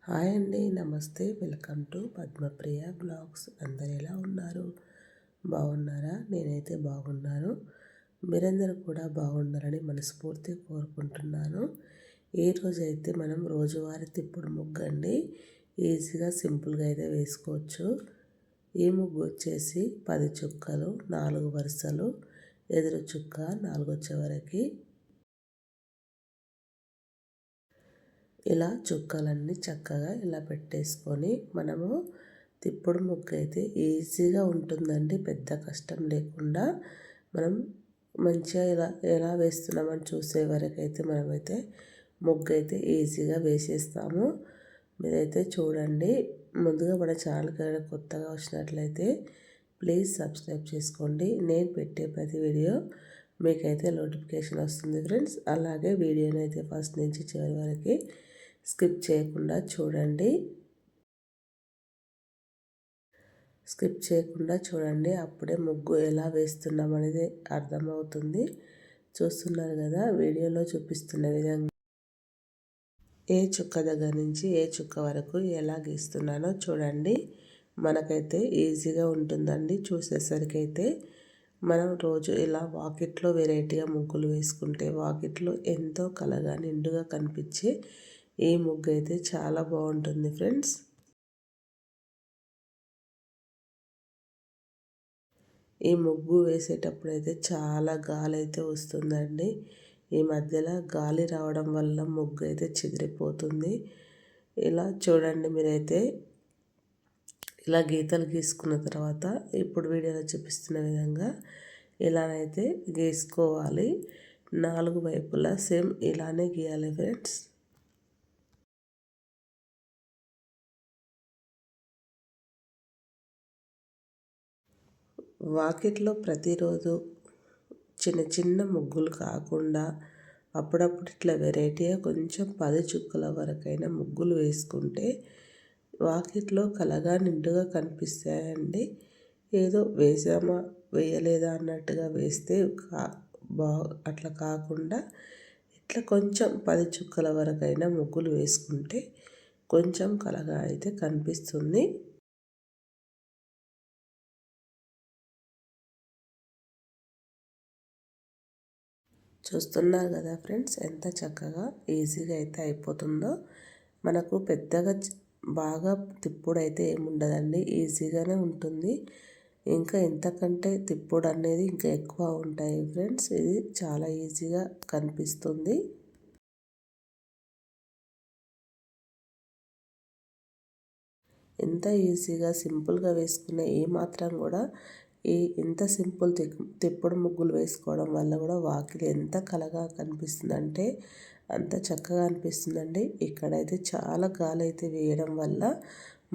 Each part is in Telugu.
హాయ్ అండి, నమస్తే. Welcome to Padmapriya blogs. అందరు ఎలా ఉన్నారు? బాగున్నారా? నేనైతే బాగున్నాను. మీరందరూ కూడా బాగున్నారని మనస్ఫూర్తిగా కోరుకుంటున్నాను. ఈరోజు అయితే మనం రోజువారీ తిప్పుడు ముగ్గు అండి. ఈజీగా సింపుల్గా అయితే వేసుకోవచ్చు. ఈ ముగ్గు వచ్చేసి 10 చుక్కలు, 4 వరుసలు, ఎదురు చుక్క 4 వచ్చే వరకు ఇలా చుక్కలన్నీ చక్కగా ఇలా పెట్టేసుకొని మనము తిప్పుడు ముగ్గు అయితే ఈజీగా ఉంటుందండి. పెద్ద కష్టం లేకుండా మనం మంచిగా ఇలా ఎలా వేస్తున్నామని చూసే వరకు అయితే మనమైతే ముగ్గు అయితే ఈజీగా వేసేస్తాము. మీరైతే చూడండి. ముందుగా మన ఛానల్కి కొత్తగా వచ్చినట్లయితే ప్లీజ్ సబ్స్క్రైబ్ చేసుకోండి. నేను పెట్టే ప్రతి వీడియో మీకైతే నోటిఫికేషన్ వస్తుంది ఫ్రెండ్స్. అలాగే వీడియోని అయితే ఫస్ట్ నుంచి చివరి వరకు స్కిప్ చేయకుండా చూడండి. అప్పుడే ముగ్గు ఎలా వేస్తున్నాం అనేది అర్థమవుతుంది. చూస్తున్నారు కదా, వీడియోలో చూపిస్తున్న విధంగా ఏ చుక్క దగ్గర నుంచి ఏ చుక్క వరకు ఎలా గీస్తున్నానో చూడండి. మనకైతే ఈజీగా ఉంటుందండి. చూసేసరికి అయితే మనం రోజు ఇలా వాకిట్లో వెరైటీగా ముగ్గులు వేసుకుంటే వాకిట్లో ఎంతో కలగా నిండుగా కనిపించే ఈ ముగ్గు అయితే చాలా బాగుంటుంది ఫ్రెండ్స్. ఈ ముగ్గు వేసేటప్పుడు అయితే చాలా గాలి అయితే వస్తుందండి. ఈ మధ్యలో గాలి రావడం వల్ల ముగ్గు అయితే చెదిరిపోతుంది. ఇలా చూడండి. మీరైతే ఇలా గీతలు గీసుకున్న తర్వాత ఇప్పుడు వీడియోలో చూపిస్తున్న విధంగా ఇలానైతే గీసుకోవాలి. 4 వైపులా సేమ్ ఇలానే గీయాలి ఫ్రెండ్స్. వాకిట్లో ప్రతిరోజు చిన్న చిన్న ముగ్గులు కాకుండా అప్పుడప్పుడు ఇట్లా వెరైటీగా కొంచెం 10 చుక్కల వరకైనా ముగ్గులు వేసుకుంటే వాకిట్లో కలగా నిండుగా కనిపిస్తాయండి. ఏదో వేసామా వేయలేదా అన్నట్టుగా వేస్తే అట్లా కాకుండా ఇట్లా కొంచెం 10 చుక్కల వరకైనా ముగ్గులు వేసుకుంటే కొంచెం కలగా అయితే కనిపిస్తుంది. చూస్తున్నారు కదా ఫ్రెండ్స్, ఎంత చక్కగా ఈజీగా అయితే అయిపోతుందో. మనకు పెద్దగా బాగా తిప్పుడు అయితే ఏముండదండి, ఈజీగానే ఉంటుంది. ఇంకా ఇంతకంటే తిప్పుడు అనేది ఇంకా ఎక్కువ ఉంటాయి ఫ్రెండ్స్. ఇది చాలా ఈజీగా కనిపిస్తుంది. ఎంత ఈజీగా సింపుల్గా వేసుకునే ఈ మాత్రం కూడా ఇంత సింపుల్ తిప్పుడు ముగ్గులు వేసుకోవడం వల్ల కూడా వాకిలి ఎంత కలగా కనిపిస్తుందంటే అంత చక్కగా అనిపిస్తుందండి. ఇక్కడైతే చాలా గాలి అయితే వేయడం వల్ల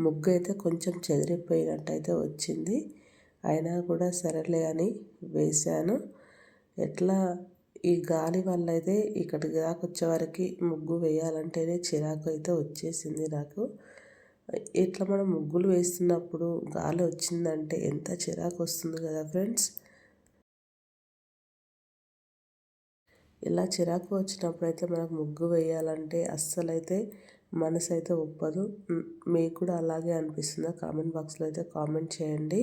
ముగ్గు అయితే కొంచెం చెదిరిపోయినట్టు అయితే వచ్చింది. అయినా కూడా సరేలే అని వేశాను. ఎట్లా ఈ గాలి వల్ల అయితే ఇక్కడికి దాకా వచ్చేవరకు ముగ్గు వేయాలంటేనే చిరాకు అయితే వచ్చేసింది నాకు. ఇట్లా మనం ముగ్గులు వేస్తున్నప్పుడు గాలి వచ్చిందంటే ఎంత చిరాకు వస్తుంది కదా ఫ్రెండ్స్. ఇలా చిరాకు వచ్చినప్పుడు అయితే మనకు ముగ్గు వేయాలంటే అస్సలైతే మనసు అయితే ఒప్పదు. మీకు కూడా అలాగే అనిపిస్తుందా? కామెంట్ బాక్స్లో అయితే కామెంట్ చేయండి.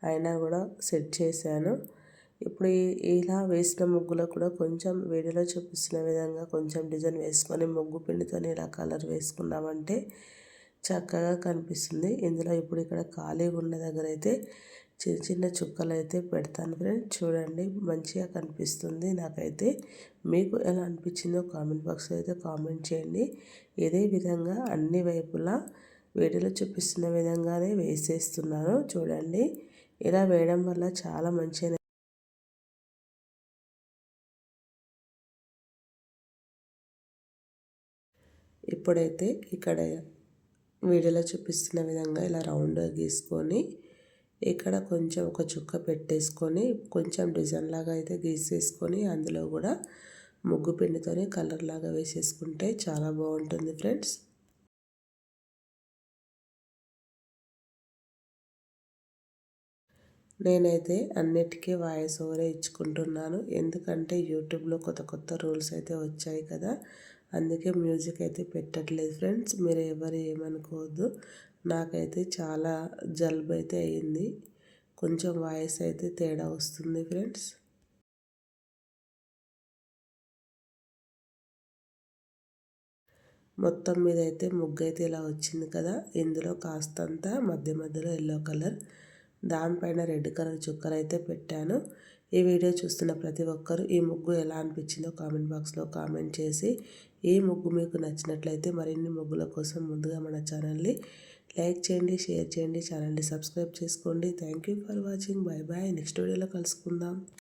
అయినా కూడా సెట్ చేశాను. ఇప్పుడు ఇలా వేసిన ముగ్గులో కూడా కొంచెం వీడియోలో చూపిస్తున్న విధంగా కొంచెం డిజైన్ వేసుకొని ముగ్గు పిండితో ఇలా కలర్ వేసుకున్నామంటే చక్కగా కనిపిస్తుంది. ఇందులో ఇప్పుడు ఇక్కడ ఖాళీగా ఉన్న దగ్గర అయితే చిన్న చిన్న చుక్కలు అయితే పెడతాను ఫ్రెండ్స్. చూడండి, మంచిగా కనిపిస్తుంది నాకైతే. మీకు ఎలా అనిపించిందో కామెంట్ బాక్స్లో అయితే కామెంట్ చేయండి. ఇదే విధంగా అన్ని వైపులా వీడియోలో చూపిస్తున్న విధంగానే వేసేస్తున్నాను. చూడండి, ఇలా వేయడం వల్ల చాలా మంచిగా ఇప్పుడైతే ఇక్కడ వీడియోలో చూపిస్తున్న విధంగా ఇలా రౌండ్గా గీసుకొని ఇక్కడ కొంచెం ఒక చుక్క పెట్టేసుకొని కొంచెం డిజైన్ లాగా అయితే గీసేసుకొని అందులో కూడా ముగ్గు పిండితోనే కలర్ లాగా వేసేసుకుంటే చాలా బాగుంటుంది ఫ్రెండ్స్. నేనైతే అన్నిటికీ వాయిస్ ఓవరే ఇచ్చుకుంటున్నాను. ఎందుకంటే యూట్యూబ్లో కొత్త కొత్త రూల్స్ అయితే వచ్చాయి కదా, అందుకే మ్యూజిక్ అయితే పెట్టట్లేదు ఫ్రెండ్స్. మీరు ఎవరు ఏమనుకోవద్దు. నాకైతే చాలా జలుబు అయితే అయ్యింది. కొంచెం వాయిస్ అయితే తేడా వస్తుంది ఫ్రెండ్స్. మొత్తం మీద అయితే ముగ్గు అయితే ఇలా వచ్చింది కదా. ఇందులో కాస్తంత మధ్య మధ్యలో ఎల్లో కలర్, దానిపైన రెడ్ కలర్ చుక్కలు అయితే పెట్టాను. ఈ వీడియో చూస్తున్న ప్రతి ఒక్కరు ఈ ముగ్గు ఎలా అనిపించిందో కామెంట్ బాక్స్లో కామెంట్ చేసి, ఈ ముగ్గు మీకు నచ్చినట్లయితే మరిన్ని ముగ్గుల కోసం ముందుగా మన ఛానల్ని లైక్ చేయండి, షేర్ చేయండి, ఛానల్ని సబ్స్క్రైబ్ చేసుకోండి. Thank you for watching. Bye bye. Next వీడియోలో కలుసుకుందాం.